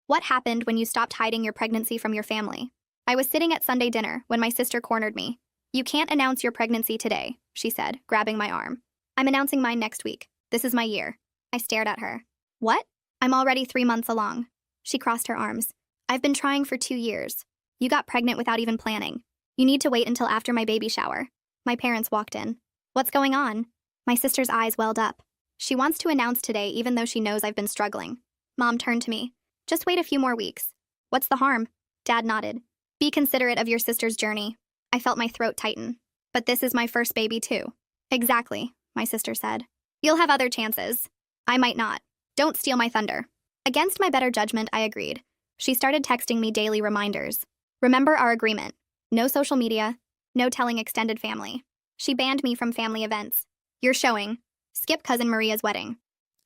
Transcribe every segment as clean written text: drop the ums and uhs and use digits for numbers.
What happened when you stopped hiding your pregnancy from your family? I was sitting at Sunday dinner when my sister cornered me. You can't announce your pregnancy today, she said, grabbing my arm. I'm announcing mine next week. This is my year. I stared at her. What? I'm already 3 months along. She crossed her arms. I've been trying for 2 years. You got pregnant without even planning. You need to wait until after my baby shower. My parents walked in. What's going on? My sister's eyes welled up. She wants to announce today even though she knows I've been struggling. Mom turned to me. Just wait a few more weeks. What's the harm? Dad nodded. Be considerate of your sister's journey. I felt my throat tighten. But this is my first baby too. Exactly, my sister said. You'll have other chances. I might not. Don't steal my thunder. Against my better judgment, I agreed. She started texting me daily reminders. Remember our agreement. No social media. No telling extended family. She banned me from family events. You're showing. Skip cousin Maria's wedding.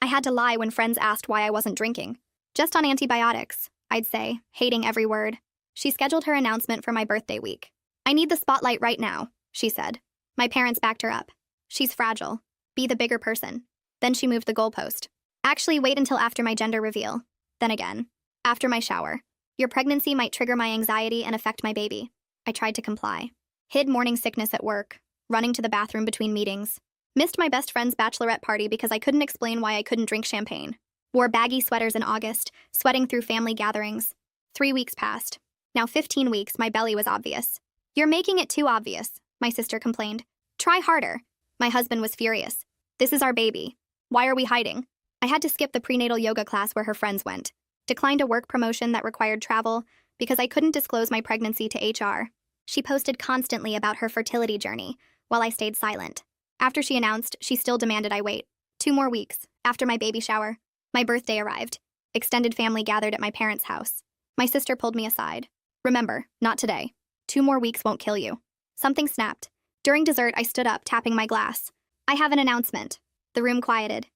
I had to lie when friends asked why I wasn't drinking. Just on antibiotics, I'd say, hating every word. She scheduled her announcement for my birthday week. I need the spotlight right now, she said. My parents backed her up. She's fragile. Be the bigger person. Then she moved the goalpost. Actually, wait until after my gender reveal. Then again. After my shower. Your pregnancy might trigger my anxiety and affect my baby. I tried to comply. Hid morning sickness at work. Running to the bathroom between meetings. Missed my best friend's bachelorette party because I couldn't explain why I couldn't drink champagne. Wore baggy sweaters in August, sweating through family gatherings. 3 weeks passed. Now 15 weeks, my belly was obvious. You're making it too obvious, my sister complained. Try harder. My husband was furious. This is our baby. Why are we hiding? I had to skip the prenatal yoga class where her friends went. Declined a work promotion that required travel because I couldn't disclose my pregnancy to HR. She posted constantly about her fertility journey while I stayed silent. After she announced, she still demanded I wait. 2 more weeks, after my baby shower. My birthday arrived. Extended family gathered at my parents' house. My sister pulled me aside. Remember, not today. 2 more weeks won't kill you. Something snapped. During dessert, I stood up, tapping my glass. I have an announcement. The room quieted.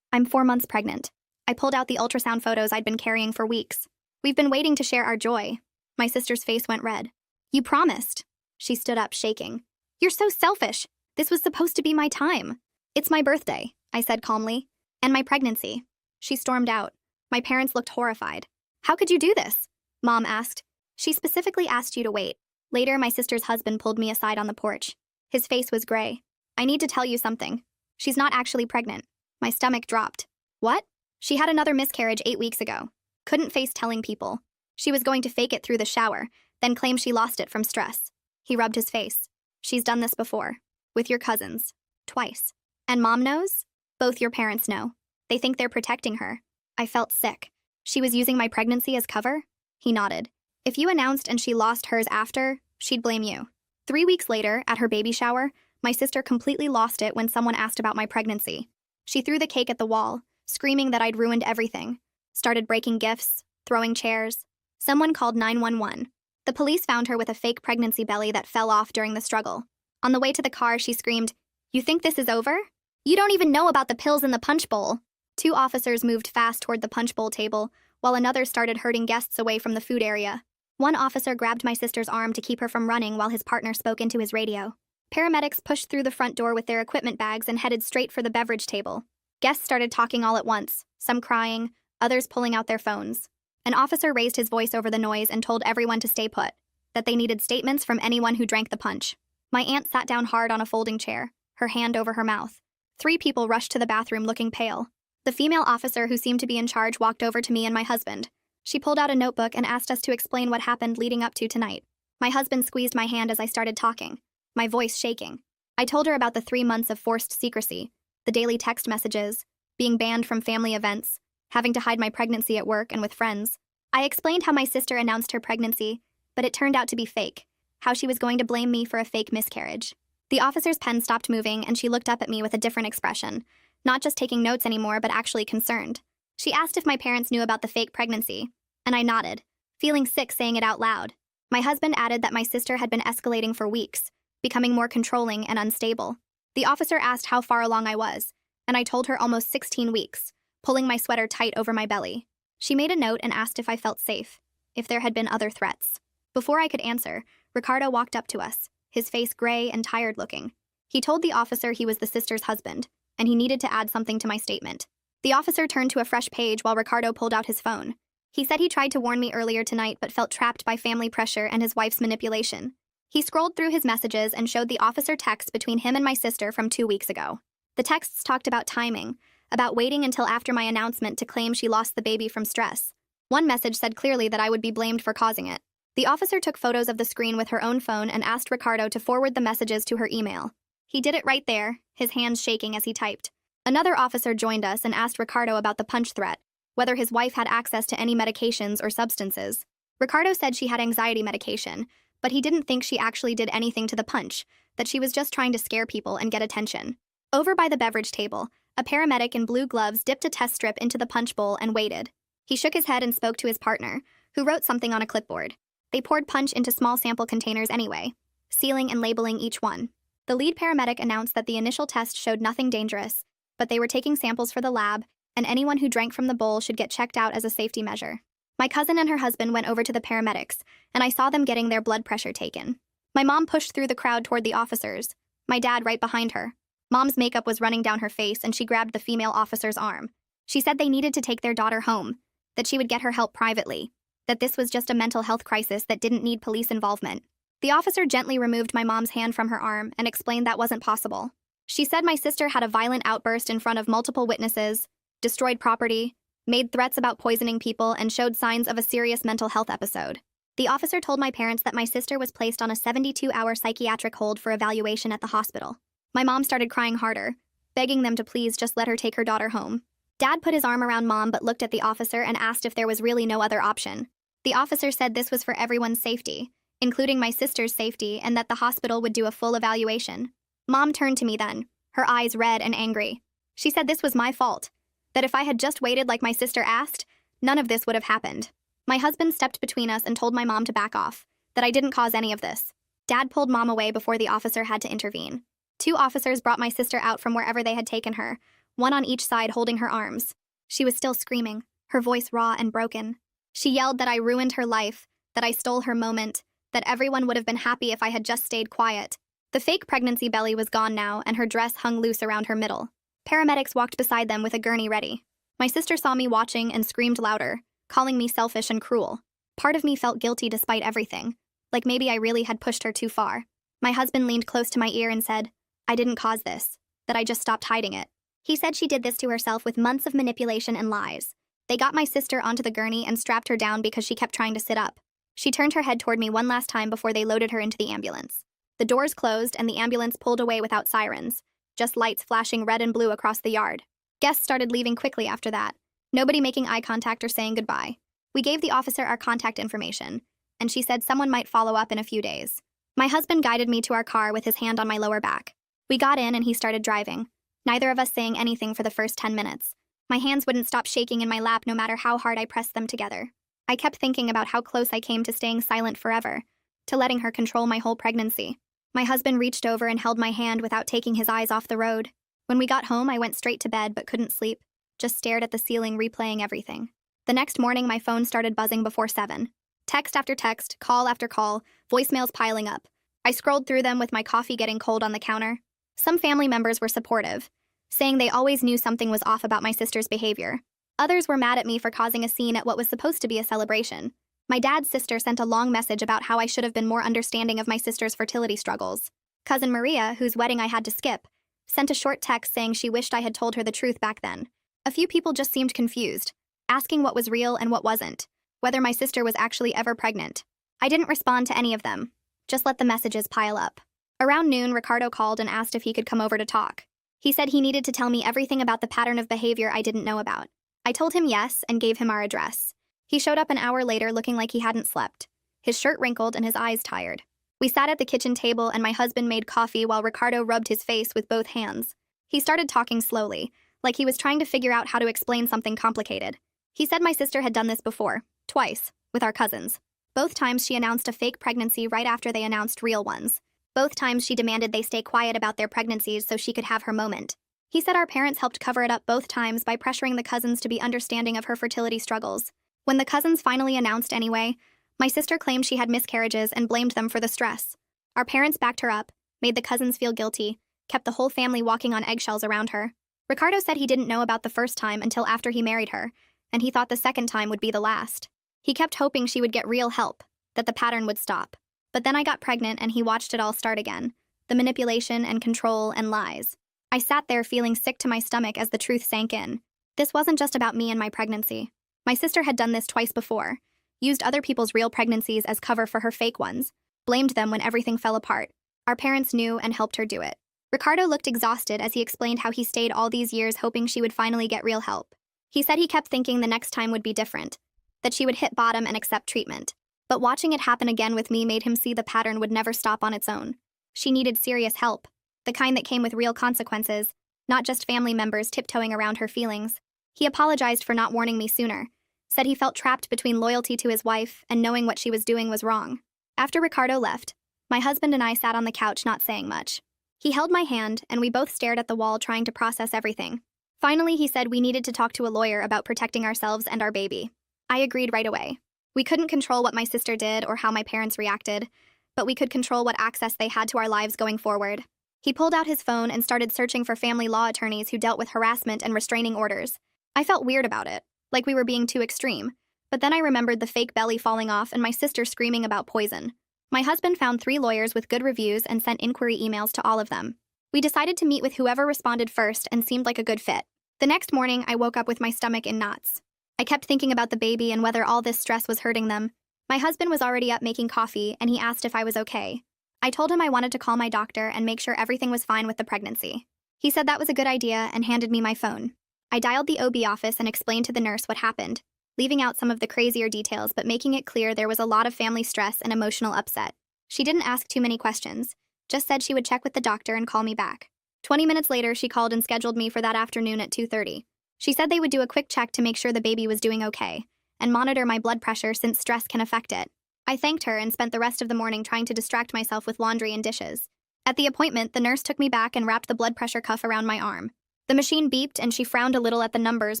I'm 4 months pregnant. I pulled out the ultrasound photos I'd been carrying for weeks. We've been waiting to share our joy. My sister's face went red. You promised. She stood up, shaking. You're so selfish. This was supposed to be my time. It's my birthday, I said calmly. And my pregnancy. She stormed out. My parents looked horrified. How could you do this? Mom asked. She specifically asked you to wait. Later, my sister's husband pulled me aside on the porch. His face was gray. I need to tell you something. She's not actually pregnant. My stomach dropped. What? She had another miscarriage 8 weeks ago. Couldn't face telling people. She was going to fake it through the shower, then claim she lost it from stress. He rubbed his face. She's done this before. With your cousins. Twice. And Mom knows? Both your parents know. They think they're protecting her. I felt sick. She was using my pregnancy as cover? He nodded. If you announced and she lost hers after, she'd blame you. 3 weeks later, at her baby shower, my sister completely lost it when someone asked about my pregnancy. She threw the cake at the wall, screaming that I'd ruined everything. Started breaking gifts, throwing chairs. Someone called 911. The police found her with a fake pregnancy belly that fell off during the struggle. On the way to the car, she screamed, "You think this is over? You don't even know about the pills in the punch bowl." 2 officers moved fast toward the punch bowl table, while another started herding guests away from the food area. One officer grabbed my sister's arm to keep her from running while his partner spoke into his radio. Paramedics pushed through the front door with their equipment bags and headed straight for the beverage table. Guests started talking all at once, some crying, others pulling out their phones. An officer raised his voice over the noise and told everyone to stay put, that they needed statements from anyone who drank the punch. My aunt sat down hard on a folding chair, her hand over her mouth. 3 people rushed to the bathroom looking pale. The female officer who seemed to be in charge walked over to me and my husband. She pulled out a notebook and asked us to explain what happened leading up to tonight. My husband squeezed my hand as I started talking, my voice shaking. I told her about the 3 months of forced secrecy, the daily text messages, being banned from family events, having to hide my pregnancy at work and with friends. I explained how my sister announced her pregnancy, but it turned out to be fake, how she was going to blame me for a fake miscarriage. The officer's pen stopped moving and she looked up at me with a different expression, not just taking notes anymore but actually concerned. She asked if my parents knew about the fake pregnancy, and I nodded, feeling sick saying it out loud. My husband added that my sister had been escalating for weeks, becoming more controlling and unstable. The officer asked how far along I was, and I told her almost 16 weeks, pulling my sweater tight over my belly. She made a note and asked if I felt safe, if there had been other threats. Before I could answer, Ricardo walked up to us, his face gray and tired looking. He told the officer he was the sister's husband, and he needed to add something to my statement. The officer turned to a fresh page while Ricardo pulled out his phone. He said he tried to warn me earlier tonight but felt trapped by family pressure and his wife's manipulation. He scrolled through his messages and showed the officer text between him and my sister from 2 weeks ago. The texts talked about timing, about waiting until after my announcement to claim she lost the baby from stress. One message said clearly that I would be blamed for causing it. The officer took photos of the screen with her own phone and asked Ricardo to forward the messages to her email. He did it right there, his hands shaking as he typed. Another officer joined us and asked Ricardo about the punch threat, whether his wife had access to any medications or substances. Ricardo said she had anxiety medication, but he didn't think she actually did anything to the punch, that she was just trying to scare people and get attention. Over by the beverage table, a paramedic in blue gloves dipped a test strip into the punch bowl and waited. He shook his head and spoke to his partner, who wrote something on a clipboard. They poured punch into small sample containers anyway, sealing and labeling each one. The lead paramedic announced that the initial test showed nothing dangerous, but they were taking samples for the lab, and anyone who drank from the bowl should get checked out as a safety measure. My cousin and her husband went over to the paramedics, and I saw them getting their blood pressure taken. My mom pushed through the crowd toward the officers, my dad right behind her. Mom's makeup was running down her face, and she grabbed the female officer's arm. She said they needed to take their daughter home, that she would get her help privately, that this was just a mental health crisis that didn't need police involvement. The officer gently removed my mom's hand from her arm and explained that wasn't possible. She said my sister had a violent outburst in front of multiple witnesses, destroyed property, made threats about poisoning people, and showed signs of a serious mental health episode. The officer told my parents that my sister was placed on a 72-hour psychiatric hold for evaluation at the hospital. My mom started crying harder, begging them to please just let her take her daughter home. Dad put his arm around Mom but looked at the officer and asked if there was really no other option. The officer said this was for everyone's safety, including my sister's safety, and that the hospital would do a full evaluation. Mom turned to me then, her eyes red and angry. She said this was my fault, that if I had just waited like my sister asked, none of this would have happened. My husband stepped between us and told my mom to back off, that I didn't cause any of this. Dad pulled Mom away before the officer had to intervene. 2 officers brought my sister out from wherever they had taken her, one on each side holding her arms. She was still screaming, her voice raw and broken. She yelled that I ruined her life, that I stole her moment, that everyone would have been happy if I had just stayed quiet. The fake pregnancy belly was gone now, and her dress hung loose around her middle. Paramedics walked beside them with a gurney ready. My sister saw me watching and screamed louder, calling me selfish and cruel. Part of me felt guilty despite everything, like maybe I really had pushed her too far. My husband leaned close to my ear and said, I didn't cause this, that I just stopped hiding it. He said she did this to herself with months of manipulation and lies. They got my sister onto the gurney and strapped her down because she kept trying to sit up. She turned her head toward me one last time before they loaded her into the ambulance. The doors closed and the ambulance pulled away without sirens, just lights flashing red and blue across the yard. Guests started leaving quickly after that, nobody making eye contact or saying goodbye. We gave the officer our contact information, and she said someone might follow up in a few days. My husband guided me to our car with his hand on my lower back. We got in and he started driving, neither of us saying anything for the first 10 minutes. My hands wouldn't stop shaking in my lap no matter how hard I pressed them together. I kept thinking about how close I came to staying silent forever, to letting her control my whole pregnancy. My husband reached over and held my hand without taking his eyes off the road. When we got home, I went straight to bed but couldn't sleep, just stared at the ceiling replaying everything. The next morning, my phone started buzzing before 7. Text after text, call after call, voicemails piling up. I scrolled through them with my coffee getting cold on the counter. Some family members were supportive, saying they always knew something was off about my sister's behavior. Others were mad at me for causing a scene at what was supposed to be a celebration. My dad's sister sent a long message about how I should have been more understanding of my sister's fertility struggles. Cousin Maria, whose wedding I had to skip, sent a short text saying she wished I had told her the truth back then. A few people just seemed confused, asking what was real and what wasn't, whether my sister was actually ever pregnant. I didn't respond to any of them, just let the messages pile up. Around noon, Ricardo called and asked if he could come over to talk. He said he needed to tell me everything about the pattern of behavior I didn't know about. I told him yes and gave him our address. He showed up an hour later looking like he hadn't slept, his shirt wrinkled and his eyes tired. We sat at the kitchen table and my husband made coffee while Ricardo rubbed his face with both hands. He started talking slowly, like he was trying to figure out how to explain something complicated. He said my sister had done this before, twice, with our cousins. Both times she announced a fake pregnancy right after they announced real ones. Both times she demanded they stay quiet about their pregnancies so she could have her moment. He said our parents helped cover it up both times by pressuring the cousins to be understanding of her fertility struggles. When the cousins finally announced anyway, my sister claimed she had miscarriages and blamed them for the stress. Our parents backed her up, made the cousins feel guilty, kept the whole family walking on eggshells around her. Ricardo said he didn't know about the first time until after he married her, and he thought the second time would be the last. He kept hoping she would get real help, that the pattern would stop. But then I got pregnant and he watched it all start again. The manipulation and control and lies. I sat there feeling sick to my stomach as the truth sank in. This wasn't just about me and my pregnancy. My sister had done this twice before, used other people's real pregnancies as cover for her fake ones, blamed them when everything fell apart. Our parents knew and helped her do it. Ricardo looked exhausted as he explained how he stayed all these years hoping she would finally get real help. He said he kept thinking the next time would be different, that she would hit bottom and accept treatment. But watching it happen again with me made him see the pattern would never stop on its own. She needed serious help, the kind that came with real consequences, not just family members tiptoeing around her feelings. He apologized for not warning me sooner, said he felt trapped between loyalty to his wife and knowing what she was doing was wrong. After Ricardo left, my husband and I sat on the couch not saying much. He held my hand, and we both stared at the wall trying to process everything. Finally, he said we needed to talk to a lawyer about protecting ourselves and our baby. I agreed right away. We couldn't control what my sister did or how my parents reacted, but we could control what access they had to our lives going forward. He pulled out his phone and started searching for family law attorneys who dealt with harassment and restraining orders. I felt weird about it, like we were being too extreme. But then I remembered the fake belly falling off and my sister screaming about poison. My husband found 3 lawyers with good reviews and sent inquiry emails to all of them. We decided to meet with whoever responded first and seemed like a good fit. The next morning, I woke up with my stomach in knots. I kept thinking about the baby and whether all this stress was hurting them. My husband was already up making coffee, and he asked if I was okay. I told him I wanted to call my doctor and make sure everything was fine with the pregnancy. He said that was a good idea and handed me my phone. I dialed the OB office and explained to the nurse what happened, leaving out some of the crazier details but making it clear there was a lot of family stress and emotional upset. She didn't ask too many questions, just said she would check with the doctor and call me back. 20 minutes later, she called and scheduled me for that afternoon at 2:30. She said they would do a quick check to make sure the baby was doing okay, and monitor my blood pressure since stress can affect it. I thanked her and spent the rest of the morning trying to distract myself with laundry and dishes. At the appointment, the nurse took me back and wrapped the blood pressure cuff around my arm. The machine beeped and she frowned a little at the numbers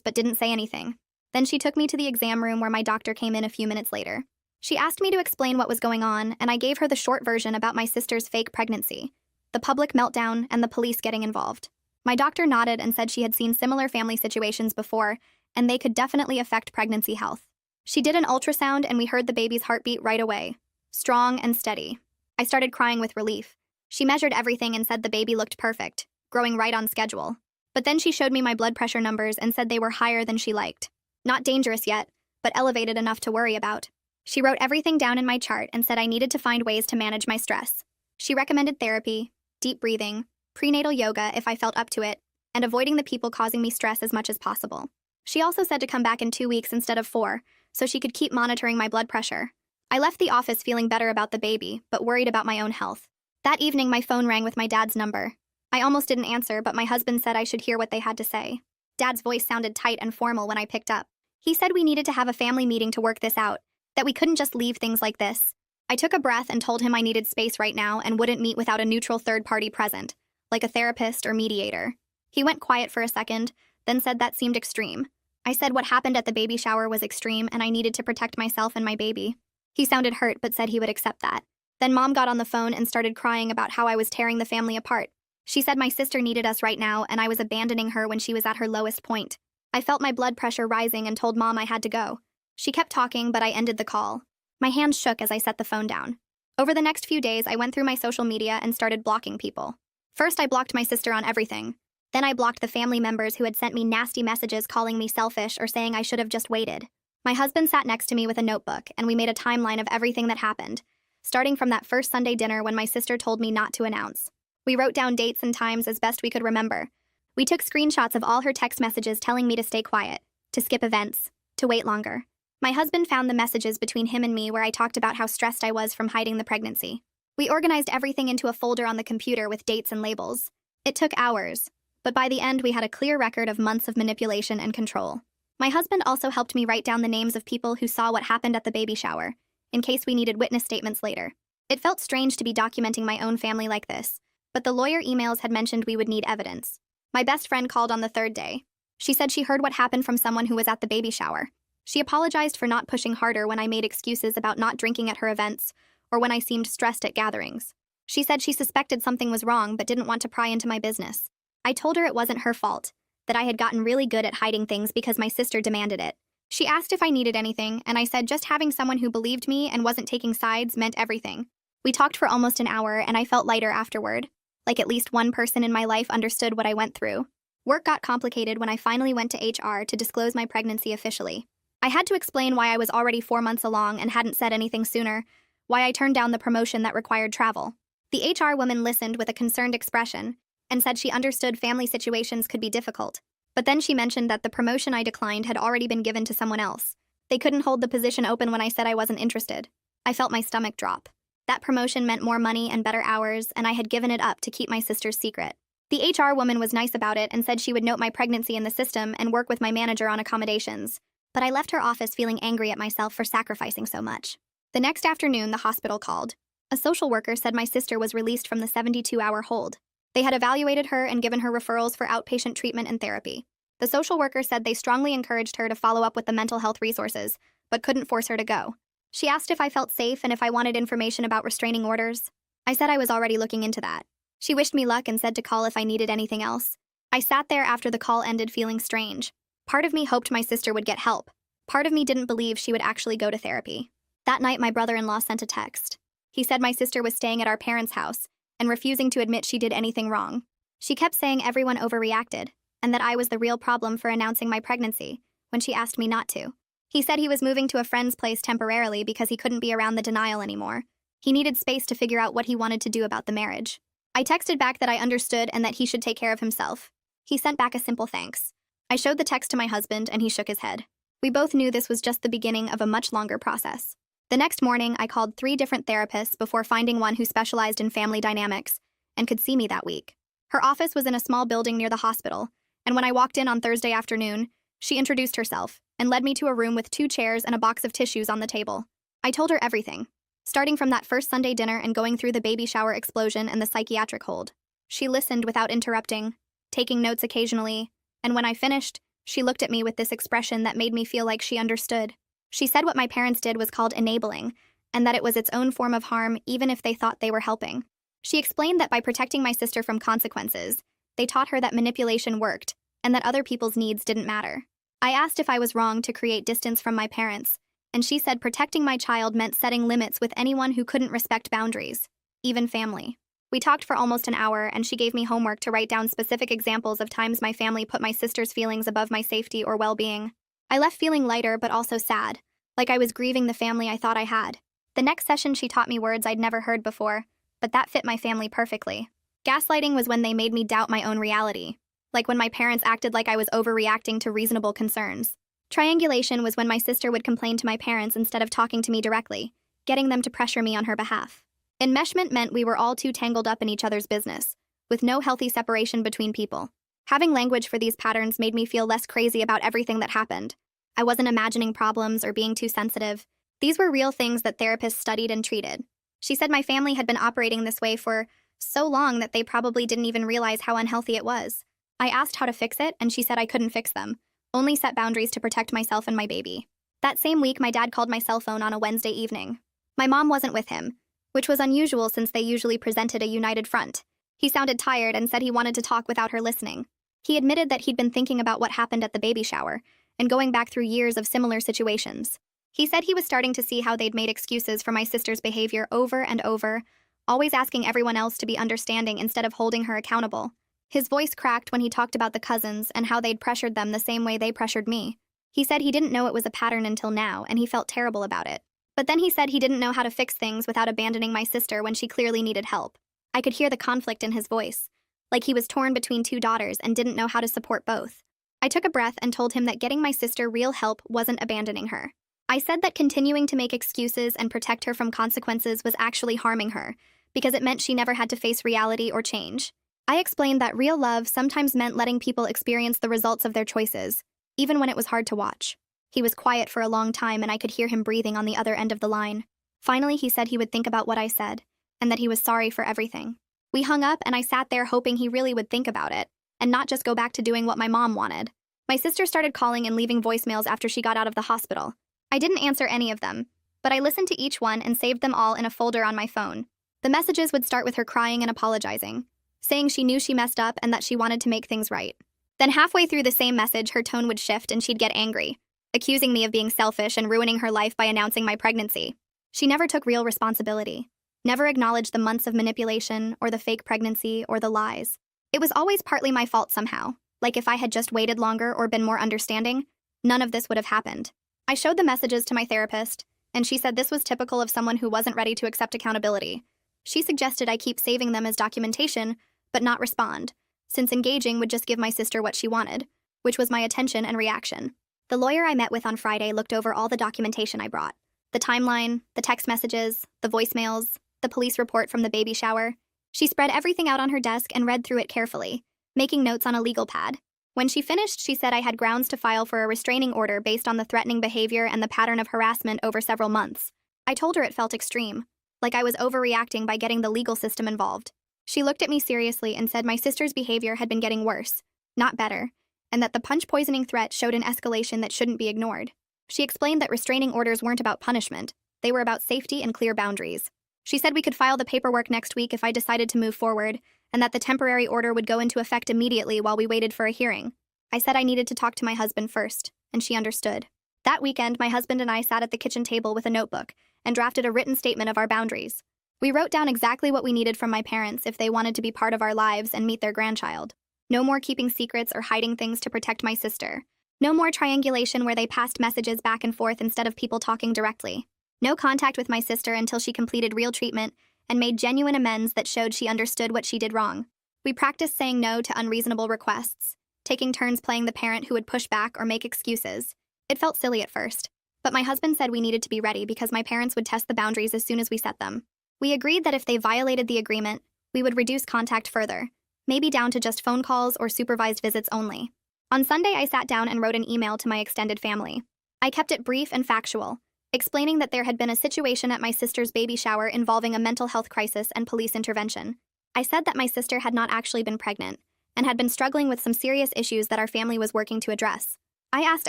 but didn't say anything. Then she took me to the exam room where my doctor came in a few minutes later. She asked me to explain what was going on, and I gave her the short version about my sister's fake pregnancy, the public meltdown, and the police getting involved. My doctor nodded and said she had seen similar family situations before, and they could definitely affect pregnancy health. She did an ultrasound and we heard the baby's heartbeat right away. Strong and steady. I started crying with relief. She measured everything and said the baby looked perfect, growing right on schedule. But then she showed me my blood pressure numbers and said they were higher than she liked. Not dangerous yet, but elevated enough to worry about. She wrote everything down in my chart and said I needed to find ways to manage my stress. She recommended therapy, deep breathing, prenatal yoga if I felt up to it, and avoiding the people causing me stress as much as possible. She also said to come back in 2 weeks instead of 4, so she could keep monitoring my blood pressure. I left the office feeling better about the baby, but worried about my own health. That evening, my phone rang with my dad's number. I almost didn't answer, but my husband said I should hear what they had to say. Dad's voice sounded tight and formal when I picked up. He said we needed to have a family meeting to work this out, that we couldn't just leave things like this. I took a breath and told him I needed space right now and wouldn't meet without a neutral third party present, like a therapist or mediator. He went quiet for a second, then said that seemed extreme. I said what happened at the baby shower was extreme and I needed to protect myself and my baby. He sounded hurt but said he would accept that. Then Mom got on the phone and started crying about how I was tearing the family apart. She said my sister needed us right now and I was abandoning her when she was at her lowest point. I felt my blood pressure rising and told Mom I had to go. She kept talking, but I ended the call. My hands shook as I set the phone down. Over the next few days, I went through my social media and started blocking people. First, I blocked my sister on everything. Then I blocked the family members who had sent me nasty messages calling me selfish or saying I should have just waited. My husband sat next to me with a notebook, and we made a timeline of everything that happened, starting from that first Sunday dinner when my sister told me not to announce. We wrote down dates and times as best we could remember. We took screenshots of all her text messages telling me to stay quiet, to skip events, to wait longer. My husband found the messages between him and me where I talked about how stressed I was from hiding the pregnancy. We organized everything into a folder on the computer with dates and labels. It took hours, but by the end we had a clear record of months of manipulation and control. My husband also helped me write down the names of people who saw what happened at the baby shower, in case we needed witness statements later. It felt strange to be documenting my own family like this, but the lawyer emails had mentioned we would need evidence. My best friend called on the 3rd day. She said she heard what happened from someone who was at the baby shower. She apologized for not pushing harder when I made excuses about not drinking at her events or when I seemed stressed at gatherings. She said she suspected something was wrong but didn't want to pry into my business. I told her it wasn't her fault, that I had gotten really good at hiding things because my sister demanded it, She asked if I needed anything, and I said just having someone who believed me and wasn't taking sides meant everything. We talked for almost an hour, and I felt lighter afterward, like at least one person in my life understood what I went through. Work got complicated when I finally went to HR to disclose my pregnancy officially. I had to explain why I was already 4 months along and hadn't said anything sooner, why I turned down the promotion that required travel. The HR woman listened with a concerned expression and said she understood family situations could be difficult. But then she mentioned that the promotion I declined had already been given to someone else. They couldn't hold the position open when I said I wasn't interested. I felt my stomach drop. That promotion meant more money and better hours, and I had given it up to keep my sister's secret. The HR woman was nice about it and said she would note my pregnancy in the system and work with my manager on accommodations. But I left her office feeling angry at myself for sacrificing so much. The next afternoon, the hospital called. A social worker said my sister was released from the 72-hour hold. They had evaluated her and given her referrals for outpatient treatment and therapy. The social worker said they strongly encouraged her to follow up with the mental health resources, but couldn't force her to go. She asked if I felt safe and if I wanted information about restraining orders. I said I was already looking into that. She wished me luck and said to call if I needed anything else. I sat there after the call ended feeling strange. Part of me hoped my sister would get help. Part of me didn't believe she would actually go to therapy. That night, my brother-in-law sent a text. He said my sister was staying at our parents' house and refusing to admit she did anything wrong. She kept saying everyone overreacted and that I was the real problem for announcing my pregnancy when she asked me not to. He said he was moving to a friend's place temporarily because he couldn't be around the denial anymore. He needed space to figure out what he wanted to do about the marriage. I texted back that I understood and that he should take care of himself. He sent back a simple thanks. I showed the text to my husband and he shook his head. We both knew this was just the beginning of a much longer process. The next morning, I called 3 different therapists before finding one who specialized in family dynamics and could see me that week. Her office was in a small building near the hospital, and when I walked in on Thursday afternoon, she introduced herself and led me to a room with 2 chairs and a box of tissues on the table. I told her everything, starting from that first Sunday dinner and going through the baby shower explosion and the psychiatric hold. She listened without interrupting, taking notes occasionally, and when I finished, she looked at me with this expression that made me feel like she understood. She said what my parents did was called enabling, and that it was its own form of harm even if they thought they were helping. She explained that by protecting my sister from consequences, they taught her that manipulation worked, and that other people's needs didn't matter. I asked if I was wrong to create distance from my parents, and she said protecting my child meant setting limits with anyone who couldn't respect boundaries, even family. We talked for almost an hour, and she gave me homework to write down specific examples of times my family put my sister's feelings above my safety or well-being. I left feeling lighter but also sad, like I was grieving the family I thought I had. The next session she taught me words I'd never heard before, but that fit my family perfectly. Gaslighting was when they made me doubt my own reality, like when my parents acted like I was overreacting to reasonable concerns. Triangulation was when my sister would complain to my parents instead of talking to me directly, getting them to pressure me on her behalf. Enmeshment meant we were all too tangled up in each other's business, with no healthy separation between people. Having language for these patterns made me feel less crazy about everything that happened. I wasn't imagining problems or being too sensitive. These were real things that therapists studied and treated. She said my family had been operating this way for so long that they probably didn't even realize how unhealthy it was. I asked how to fix it, and she said I couldn't fix them, only set boundaries to protect myself and my baby. That same week, my dad called my cell phone on a Wednesday evening. My mom wasn't with him, which was unusual since they usually presented a united front. He sounded tired and said he wanted to talk without her listening. He admitted that he'd been thinking about what happened at the baby shower and going back through years of similar situations. He said he was starting to see how they'd made excuses for my sister's behavior over and over, always asking everyone else to be understanding instead of holding her accountable. His voice cracked when he talked about the cousins and how they'd pressured them the same way they pressured me. He said he didn't know it was a pattern until now, and he felt terrible about it. But then he said he didn't know how to fix things without abandoning my sister when she clearly needed help. I could hear the conflict in his voice, like he was torn between 2 daughters and didn't know how to support both. I took a breath and told him that getting my sister real help wasn't abandoning her. I said that continuing to make excuses and protect her from consequences was actually harming her, because it meant she never had to face reality or change. I explained that real love sometimes meant letting people experience the results of their choices, even when it was hard to watch. He was quiet for a long time, and I could hear him breathing on the other end of the line. Finally, he said he would think about what I said, and that he was sorry for everything. We hung up, and I sat there hoping he really would think about it, and not just go back to doing what my mom wanted. My sister started calling and leaving voicemails after she got out of the hospital. I didn't answer any of them, but I listened to each one and saved them all in a folder on my phone. The messages would start with her crying and apologizing, saying she knew she messed up and that she wanted to make things right. Then halfway through the same message, her tone would shift and she'd get angry, accusing me of being selfish and ruining her life by announcing my pregnancy. She never took real responsibility, never acknowledged the months of manipulation or the fake pregnancy or the lies. It was always partly my fault somehow, like if I had just waited longer or been more understanding, none of this would have happened. I showed the messages to my therapist, and she said this was typical of someone who wasn't ready to accept accountability. She suggested I keep saving them as documentation, but not respond, since engaging would just give my sister what she wanted, which was my attention and reaction. The lawyer I met with on Friday looked over all the documentation I brought. The timeline, the text messages, the voicemails, the police report from the baby shower. She spread everything out on her desk and read through it carefully, making notes on a legal pad. When she finished, she said I had grounds to file for a restraining order based on the threatening behavior and the pattern of harassment over several months. I told her it felt extreme, like I was overreacting by getting the legal system involved. She looked at me seriously and said my sister's behavior had been getting worse, not better, and that the punch poisoning threat showed an escalation that shouldn't be ignored. She explained that restraining orders weren't about punishment, they were about safety and clear boundaries. She said we could file the paperwork next week if I decided to move forward, and that the temporary order would go into effect immediately while we waited for a hearing. I said I needed to talk to my husband first, and she understood. That weekend, my husband and I sat at the kitchen table with a notebook and drafted a written statement of our boundaries. We wrote down exactly what we needed from my parents if they wanted to be part of our lives and meet their grandchild. No more keeping secrets or hiding things to protect my sister. No more triangulation where they passed messages back and forth instead of people talking directly. No contact with my sister until she completed real treatment and made genuine amends that showed she understood what she did wrong. We practiced saying no to unreasonable requests, taking turns playing the parent who would push back or make excuses. It felt silly at first, but my husband said we needed to be ready because my parents would test the boundaries as soon as we set them. We agreed that if they violated the agreement, we would reduce contact further, maybe down to just phone calls or supervised visits only. On Sunday, I sat down and wrote an email to my extended family. I kept it brief and factual, explaining that there had been a situation at my sister's baby shower involving a mental health crisis and police intervention. I said that my sister had not actually been pregnant and had been struggling with some serious issues that our family was working to address. I asked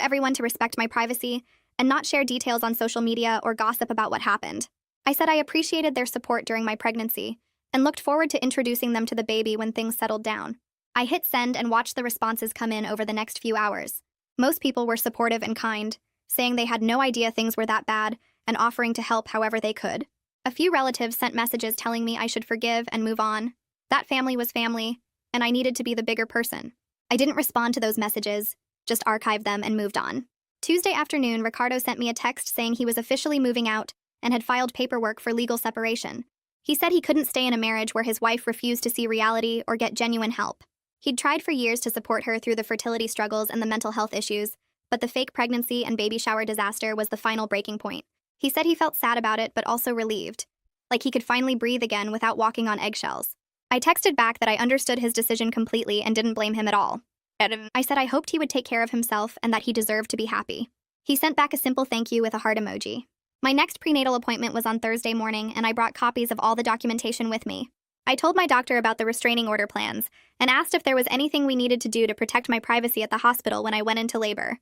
everyone to respect my privacy and not share details on social media or gossip about what happened. I said I appreciated their support during my pregnancy and looked forward to introducing them to the baby when things settled down. I hit send and watched the responses come in over the next few hours. Most people were supportive and kind, saying they had no idea things were that bad and offering to help however they could. A few relatives sent messages telling me I should forgive and move on. That family was family, and I needed to be the bigger person. I didn't respond to those messages, just archived them and moved on. Tuesday afternoon, Ricardo sent me a text saying he was officially moving out and had filed paperwork for legal separation. He said he couldn't stay in a marriage where his wife refused to see reality or get genuine help. He'd tried for years to support her through the fertility struggles and the mental health issues, but the fake pregnancy and baby shower disaster was the final breaking point. He said he felt sad about it but also relieved, like he could finally breathe again without walking on eggshells. I texted back that I understood his decision completely and didn't blame him at all. I said I hoped he would take care of himself and that he deserved to be happy. He sent back a simple thank you with a heart emoji. My next prenatal appointment was on Thursday morning, and I brought copies of all the documentation with me. I told my doctor about the restraining order plans and asked if there was anything we needed to do to protect my privacy at the hospital when I went into labor.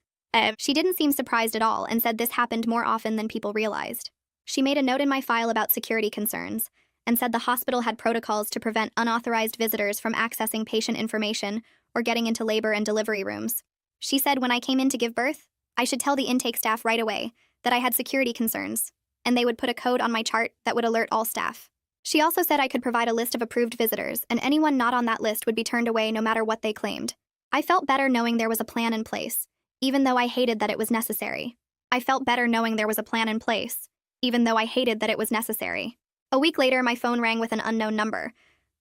She didn't seem surprised at all and said this happened more often than people realized. She made a note in my file about security concerns and said the hospital had protocols to prevent unauthorized visitors from accessing patient information or getting into labor and delivery rooms. She said when I came in to give birth, I should tell the intake staff right away that I had security concerns, and they would put a code on my chart that would alert all staff. She also said I could provide a list of approved visitors, and anyone not on that list would be turned away no matter what they claimed. I felt better knowing there was a plan in place, even though I hated that it was necessary. I felt better knowing there was a plan in place, even though I hated that it was necessary. A week later, my phone rang with an unknown number.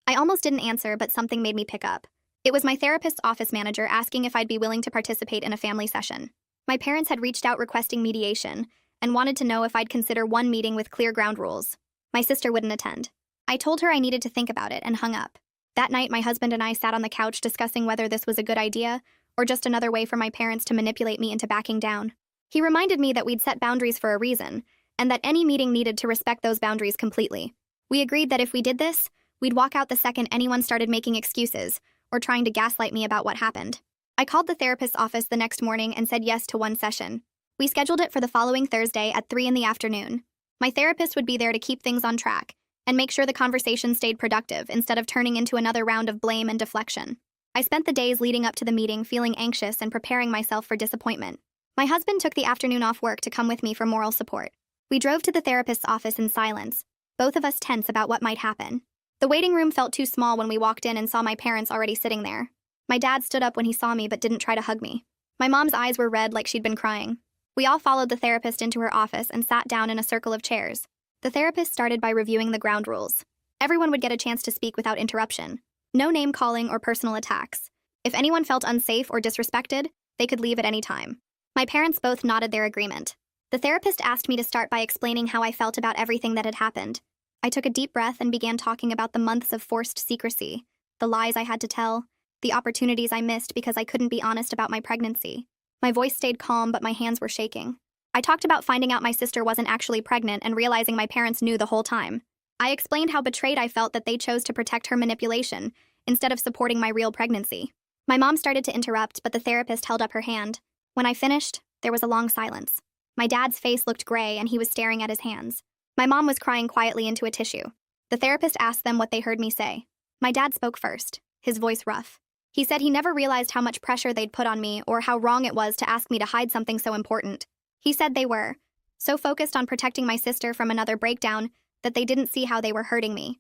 I almost didn't answer, but something made me pick up. It was my therapist's office manager asking if I'd be willing to participate in a family session. My parents had reached out requesting mediation and wanted to know if I'd consider one meeting with clear ground rules. My sister wouldn't attend. I told her I needed to think about it and hung up. That night, my husband and I sat on the couch discussing whether this was a good idea or just another way for my parents to manipulate me into backing down. He reminded me that we'd set boundaries for a reason and that any meeting needed to respect those boundaries completely. We agreed that if we did this, we'd walk out the second anyone started making excuses or trying to gaslight me about what happened. I called the therapist's office the next morning and said yes to one session. We scheduled it for the following Thursday at 3 in the afternoon. My therapist would be there to keep things on track and make sure the conversation stayed productive instead of turning into another round of blame and deflection. I spent the days leading up to the meeting feeling anxious and preparing myself for disappointment. My husband took the afternoon off work to come with me for moral support. We drove to the therapist's office in silence, both of us tense about what might happen. The waiting room felt too small when we walked in and saw my parents already sitting there. My dad stood up when he saw me but didn't try to hug me. My mom's eyes were red like she'd been crying. We all followed the therapist into her office and sat down in a circle of chairs. The therapist started by reviewing the ground rules. Everyone would get a chance to speak without interruption. No name-calling or personal attacks. If anyone felt unsafe or disrespected, they could leave at any time. My parents both nodded their agreement. The therapist asked me to start by explaining how I felt about everything that had happened. I took a deep breath and began talking about the months of forced secrecy, the lies I had to tell, the opportunities I missed because I couldn't be honest about my pregnancy. My voice stayed calm, but my hands were shaking. I talked about finding out my sister wasn't actually pregnant and realizing my parents knew the whole time. I explained how betrayed I felt that they chose to protect her manipulation instead of supporting my real pregnancy. My mom started to interrupt, but the therapist held up her hand. When I finished, there was a long silence. My dad's face looked gray and he was staring at his hands. My mom was crying quietly into a tissue. The therapist asked them what they heard me say. My dad spoke first, his voice rough. He said he never realized how much pressure they'd put on me or how wrong it was to ask me to hide something so important. He said they were so focused on protecting my sister from another breakdown that they didn't see how they were hurting me.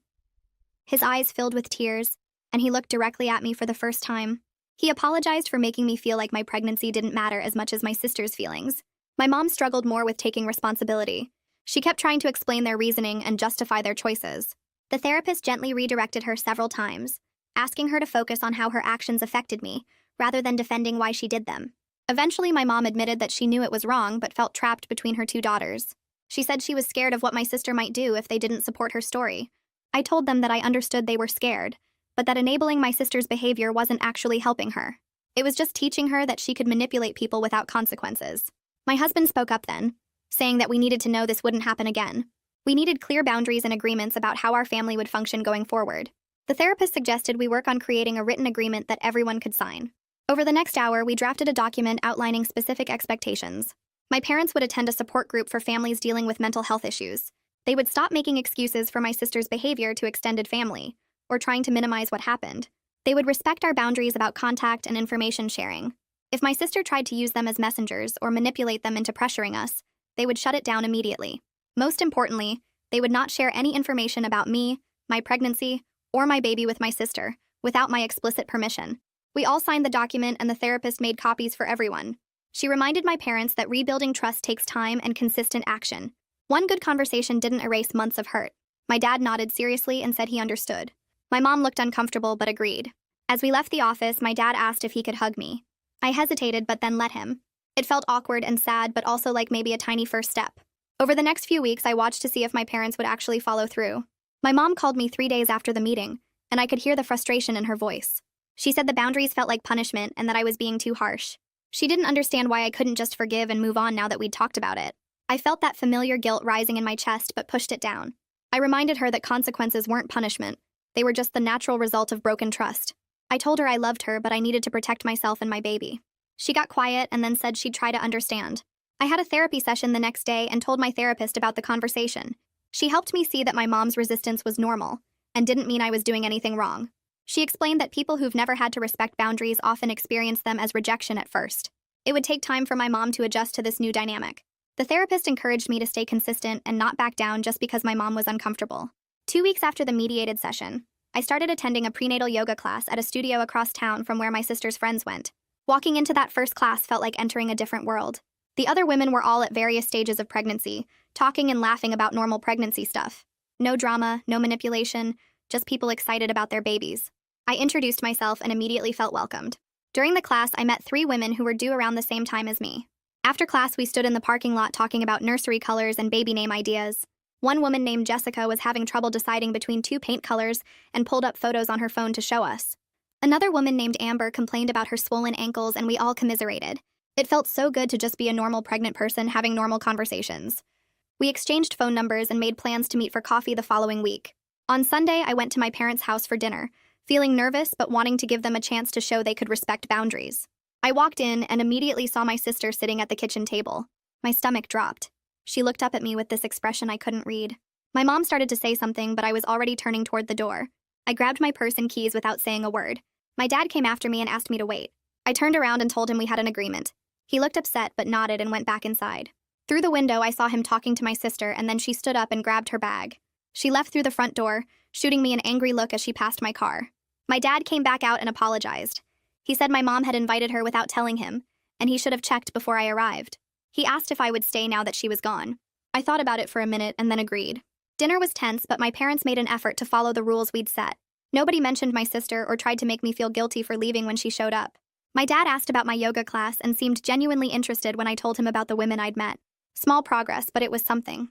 His eyes filled with tears, and he looked directly at me for the first time. He apologized for making me feel like my pregnancy didn't matter as much as my sister's feelings. My mom struggled more with taking responsibility. She kept trying to explain their reasoning and justify their choices. The therapist gently redirected her several times, asking her to focus on how her actions affected me, rather than defending why she did them. Eventually, my mom admitted that she knew it was wrong but felt trapped between her two daughters. She said she was scared of what my sister might do if they didn't support her story. I told them that I understood they were scared, but that enabling my sister's behavior wasn't actually helping her. It was just teaching her that she could manipulate people without consequences. My husband spoke up then, saying that we needed to know this wouldn't happen again. We needed clear boundaries and agreements about how our family would function going forward. The therapist suggested we work on creating a written agreement that everyone could sign. Over the next hour, we drafted a document outlining specific expectations. My parents would attend a support group for families dealing with mental health issues. They would stop making excuses for my sister's behavior to extended family, or trying to minimize what happened. They would respect our boundaries about contact and information sharing. If my sister tried to use them as messengers or manipulate them into pressuring us, they would shut it down immediately. Most importantly, they would not share any information about me, my pregnancy, or my baby with my sister, without my explicit permission. We all signed the document and the therapist made copies for everyone. She reminded my parents that rebuilding trust takes time and consistent action. One good conversation didn't erase months of hurt. My dad nodded seriously and said he understood. My mom looked uncomfortable but agreed. As we left the office, my dad asked if he could hug me. I hesitated but then let him. It felt awkward and sad, but also like maybe a tiny first step. Over the next few weeks, I watched to see if my parents would actually follow through. My mom called me 3 days after the meeting, and I could hear the frustration in her voice. She said the boundaries felt like punishment and that I was being too harsh. She didn't understand why I couldn't just forgive and move on now that we'd talked about it. I felt that familiar guilt rising in my chest but pushed it down. I reminded her that consequences weren't punishment. They were just the natural result of broken trust. I told her I loved her, but I needed to protect myself and my baby. She got quiet and then said she'd try to understand. I had a therapy session the next day and told my therapist about the conversation. She helped me see that my mom's resistance was normal and didn't mean I was doing anything wrong. She explained that people who've never had to respect boundaries often experience them as rejection at first. It would take time for my mom to adjust to this new dynamic. The therapist encouraged me to stay consistent and not back down just because my mom was uncomfortable. 2 weeks after the mediated session, I started attending a prenatal yoga class at a studio across town from where my sister's friends went. Walking into that first class felt like entering a different world. The other women were all at various stages of pregnancy, talking and laughing about normal pregnancy stuff. No drama, no manipulation, just people excited about their babies. I introduced myself and immediately felt welcomed. During the class, I met 3 women who were due around the same time as me. After class, we stood in the parking lot talking about nursery colors and baby name ideas. One woman named Jessica was having trouble deciding between 2 paint colors and pulled up photos on her phone to show us. Another woman named Amber complained about her swollen ankles and we all commiserated. It felt so good to just be a normal pregnant person having normal conversations. We exchanged phone numbers and made plans to meet for coffee the following week. On Sunday, I went to my parents' house for dinner, feeling nervous but wanting to give them a chance to show they could respect boundaries. I walked in and immediately saw my sister sitting at the kitchen table. My stomach dropped. She looked up at me with this expression I couldn't read. My mom started to say something, but I was already turning toward the door. I grabbed my purse and keys without saying a word. My dad came after me and asked me to wait. I turned around and told him we had an agreement. He looked upset but nodded and went back inside. Through the window, I saw him talking to my sister, and then she stood up and grabbed her bag. She left through the front door, shooting me an angry look as she passed my car. My dad came back out and apologized. He said my mom had invited her without telling him, and he should have checked before I arrived. He asked if I would stay now that she was gone. I thought about it for a minute and then agreed. Dinner was tense, but my parents made an effort to follow the rules we'd set. Nobody mentioned my sister or tried to make me feel guilty for leaving when she showed up. My dad asked about my yoga class and seemed genuinely interested when I told him about the women I'd met. Small progress, but it was something.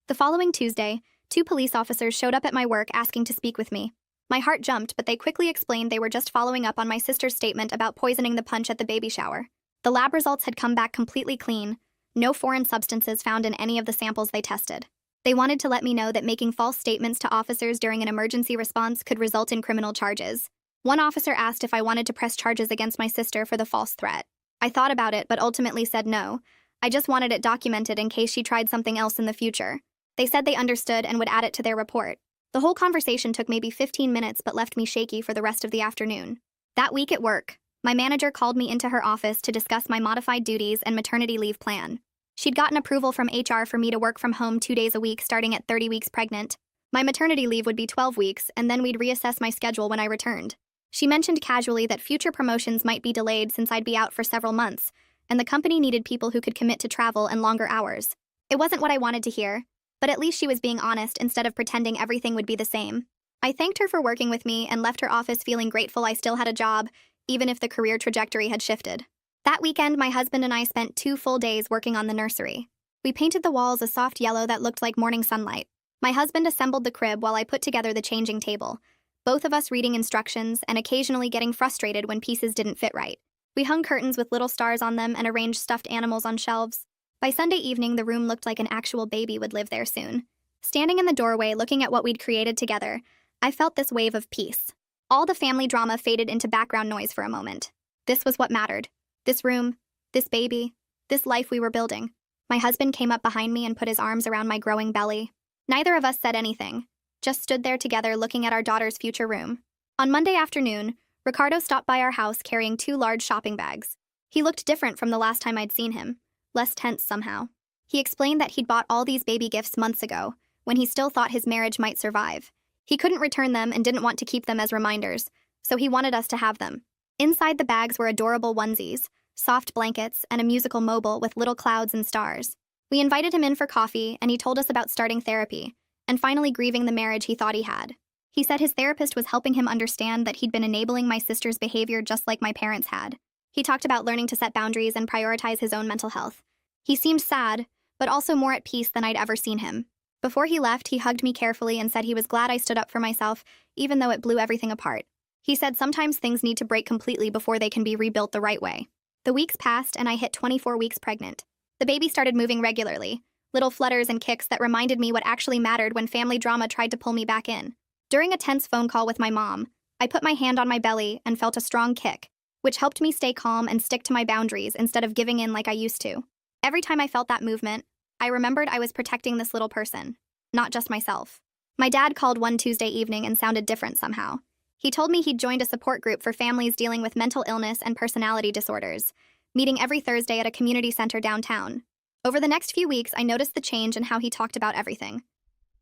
The following Tuesday, 2 police officers showed up at my work asking to speak with me. My heart jumped, but they quickly explained they were just following up on my sister's statement about poisoning the punch at the baby shower. The lab results had come back completely clean, no foreign substances found in any of the samples they tested. They wanted to let me know that making false statements to officers during an emergency response could result in criminal charges. One officer asked if I wanted to press charges against my sister for the false threat. I thought about it, but ultimately said no. I just wanted it documented in case she tried something else in the future. They said they understood and would add it to their report. The whole conversation took maybe 15 minutes but left me shaky for the rest of the afternoon. That week at work, my manager called me into her office to discuss my modified duties and maternity leave plan. She'd gotten approval from HR for me to work from home 2 days a week starting at 30 weeks pregnant. My maternity leave would be 12 weeks, and then we'd reassess my schedule when I returned. She mentioned casually that future promotions might be delayed since I'd be out for several months, and the company needed people who could commit to travel and longer hours. It wasn't what I wanted to hear, but at least she was being honest instead of pretending everything would be the same. I thanked her for working with me and left her office feeling grateful I still had a job, even if the career trajectory had shifted. That weekend, my husband and I spent 2 full days working on the nursery. We painted the walls a soft yellow that looked like morning sunlight. My husband assembled the crib while I put together the changing table, both of us reading instructions and occasionally getting frustrated when pieces didn't fit right. We hung curtains with little stars on them and arranged stuffed animals on shelves. By Sunday evening, the room looked like an actual baby would live there soon. Standing in the doorway looking at what we'd created together, I felt this wave of peace. All the family drama faded into background noise for a moment. This was what mattered. This room, this baby, this life we were building. My husband came up behind me and put his arms around my growing belly. Neither of us said anything, just stood there together looking at our daughter's future room. On Monday afternoon, Ricardo stopped by our house carrying 2 large shopping bags. He looked different from the last time I'd seen him, less tense somehow. He explained that he'd bought all these baby gifts months ago, when he still thought his marriage might survive. He couldn't return them and didn't want to keep them as reminders, so he wanted us to have them. Inside the bags were adorable onesies, soft blankets, and a musical mobile with little clouds and stars. We invited him in for coffee, and he told us about starting therapy, and finally grieving the marriage he thought he had. He said his therapist was helping him understand that he'd been enabling my sister's behavior just like my parents had. He talked about learning to set boundaries and prioritize his own mental health. He seemed sad, but also more at peace than I'd ever seen him. Before he left, he hugged me carefully and said he was glad I stood up for myself, even though it blew everything apart. He said sometimes things need to break completely before they can be rebuilt the right way. The weeks passed, and I hit 24 weeks pregnant. The baby started moving regularly, little flutters and kicks that reminded me what actually mattered when family drama tried to pull me back in. During a tense phone call with my mom, I put my hand on my belly and felt a strong kick, which helped me stay calm and stick to my boundaries instead of giving in like I used to. Every time I felt that movement, I remembered I was protecting this little person, not just myself. My dad called one Tuesday evening and sounded different somehow. He told me he'd joined a support group for families dealing with mental illness and personality disorders, meeting every Thursday at a community center downtown. Over the next few weeks, I noticed the change in how he talked about everything.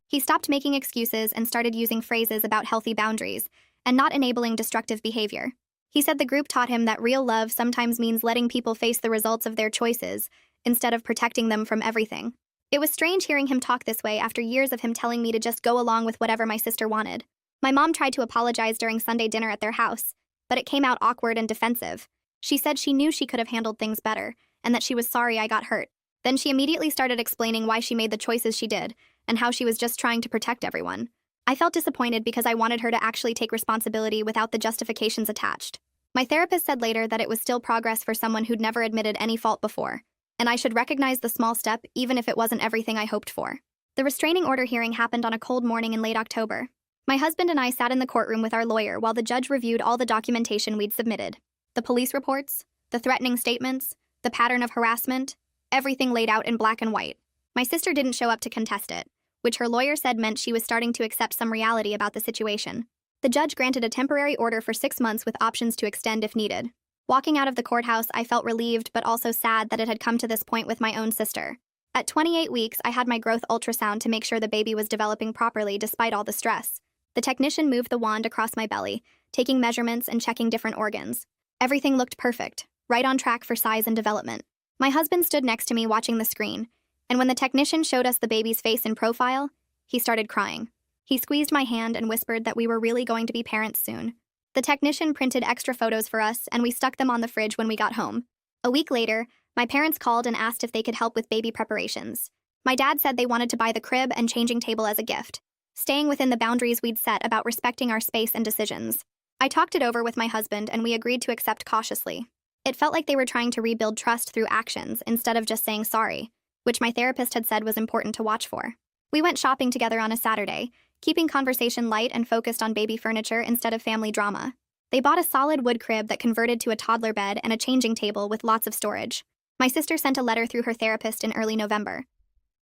He stopped making excuses and started using phrases about healthy boundaries and not enabling destructive behavior. He said the group taught him that real love sometimes means letting people face the results of their choices instead of protecting them from everything. It was strange hearing him talk this way after years of him telling me to just go along with whatever my sister wanted. My mom tried to apologize during Sunday dinner at their house, but it came out awkward and defensive. She said she knew she could have handled things better and that she was sorry I got hurt. Then she immediately started explaining why she made the choices she did and how she was just trying to protect everyone. I felt disappointed because I wanted her to actually take responsibility without the justifications attached. My therapist said later that it was still progress for someone who'd never admitted any fault before, and I should recognize the small step even if it wasn't everything I hoped for. The restraining order hearing happened on a cold morning in late October. My husband and I sat in the courtroom with our lawyer while the judge reviewed all the documentation we'd submitted. The police reports, the threatening statements, the pattern of harassment, everything laid out in black and white. My sister didn't show up to contest it, which her lawyer said meant she was starting to accept some reality about the situation. The judge granted a temporary order for 6 months with options to extend if needed. Walking out of the courthouse, I felt relieved but also sad that it had come to this point with my own sister. At 28 weeks, I had my growth ultrasound to make sure the baby was developing properly despite all the stress. The technician moved the wand across my belly, taking measurements and checking different organs. Everything looked perfect, right on track for size and development. My husband stood next to me watching the screen, and when the technician showed us the baby's face in profile, he started crying. He squeezed my hand and whispered that we were really going to be parents soon. The technician printed extra photos for us, and we stuck them on the fridge when we got home. A week later, my parents called and asked if they could help with baby preparations. My dad said they wanted to buy the crib and changing table as a gift, staying within the boundaries we'd set about respecting our space and decisions. I talked it over with my husband, and we agreed to accept cautiously. It felt like they were trying to rebuild trust through actions instead of just saying sorry, which my therapist had said was important to watch for. We went shopping together on a Saturday, keeping conversation light and focused on baby furniture instead of family drama. They bought a solid wood crib that converted to a toddler bed and a changing table with lots of storage. My sister sent a letter through her therapist in early November.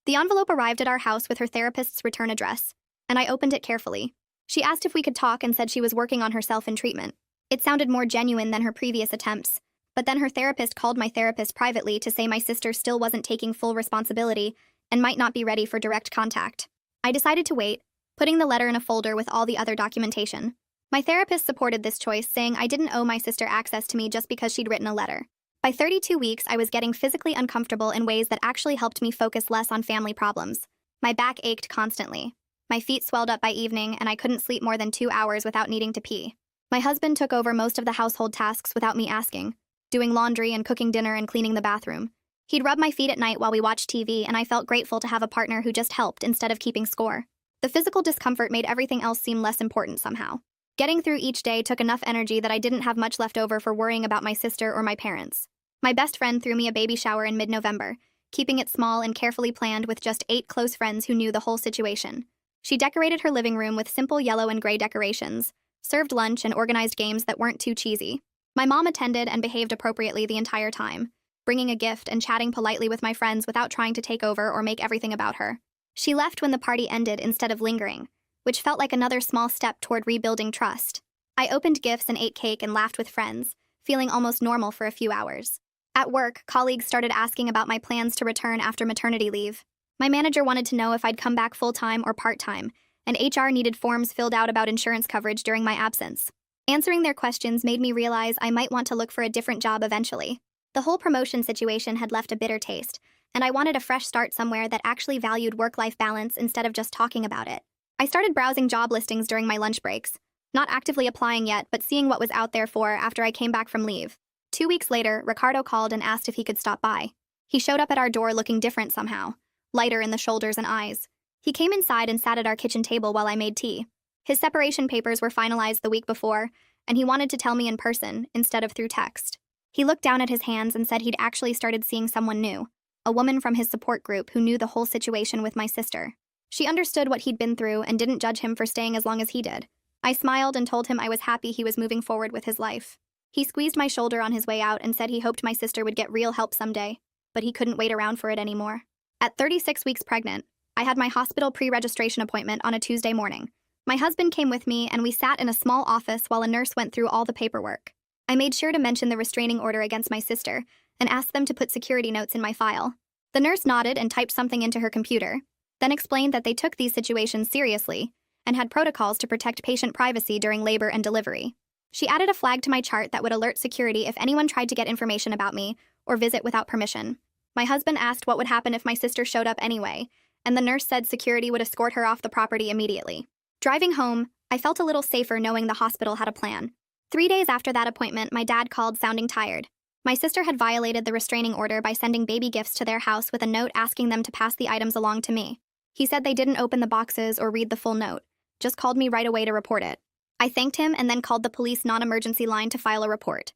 The envelope arrived at our house with her therapist's return address, and I opened it carefully. She asked if we could talk and said she was working on herself in treatment. It sounded more genuine than her previous attempts, but then her therapist called my therapist privately to say my sister still wasn't taking full responsibility and might not be ready for direct contact. I decided to wait, putting the letter in a folder with all the other documentation. My therapist supported this choice, saying I didn't owe my sister access to me just because she'd written a letter. By 32 weeks, I was getting physically uncomfortable in ways that actually helped me focus less on family problems. My back ached constantly. My feet swelled up by evening, and I couldn't sleep more than 2 hours without needing to pee. My husband took over most of the household tasks without me asking, doing laundry and cooking dinner and cleaning the bathroom. He'd rub my feet at night while we watched TV, and I felt grateful to have a partner who just helped instead of keeping score. The physical discomfort made everything else seem less important somehow. Getting through each day took enough energy that I didn't have much left over for worrying about my sister or my parents. My best friend threw me a baby shower in mid-November, keeping it small and carefully planned with just 8 close friends who knew the whole situation. She decorated her living room with simple yellow and gray decorations, served lunch, and organized games that weren't too cheesy. My mom attended and behaved appropriately the entire time, bringing a gift and chatting politely with my friends without trying to take over or make everything about her. She left when the party ended instead of lingering, which felt like another small step toward rebuilding trust. I opened gifts and ate cake and laughed with friends, feeling almost normal for a few hours. At work, colleagues started asking about my plans to return after maternity leave. My manager wanted to know if I'd come back full-time or part-time, and HR needed forms filled out about insurance coverage during my absence. Answering their questions made me realize I might want to look for a different job eventually. The whole promotion situation had left a bitter taste, and I wanted a fresh start somewhere that actually valued work-life balance instead of just talking about it. I started browsing job listings during my lunch breaks, not actively applying yet, but seeing what was out there for after I came back from leave. 2 weeks later, Ricardo called and asked if he could stop by. He showed up at our door looking different somehow, lighter in the shoulders and eyes. He came inside and sat at our kitchen table while I made tea. His separation papers were finalized the week before, and he wanted to tell me in person instead of through text. He looked down at his hands and said he'd actually started seeing someone new, a woman from his support group who knew the whole situation with my sister. She understood what he'd been through and didn't judge him for staying as long as he did. I smiled and told him I was happy he was moving forward with his life. He squeezed my shoulder on his way out and said he hoped my sister would get real help someday, but he couldn't wait around for it anymore. At 36 weeks pregnant, I had my hospital pre-registration appointment on a Tuesday morning. My husband came with me, and we sat in a small office while a nurse went through all the paperwork. I made sure to mention the restraining order against my sister and asked them to put security notes in my file. The nurse nodded and typed something into her computer, then explained that they took these situations seriously and had protocols to protect patient privacy during labor and delivery. She added a flag to my chart that would alert security if anyone tried to get information about me or visit without permission. My husband asked what would happen if my sister showed up anyway, and the nurse said security would escort her off the property immediately. Driving home, I felt a little safer knowing the hospital had a plan. 3 days after that appointment, my dad called sounding tired. My sister had violated the restraining order by sending baby gifts to their house with a note asking them to pass the items along to me. He said they didn't open the boxes or read the full note, just called me right away to report it. I thanked him and then called the police non-emergency line to file a report.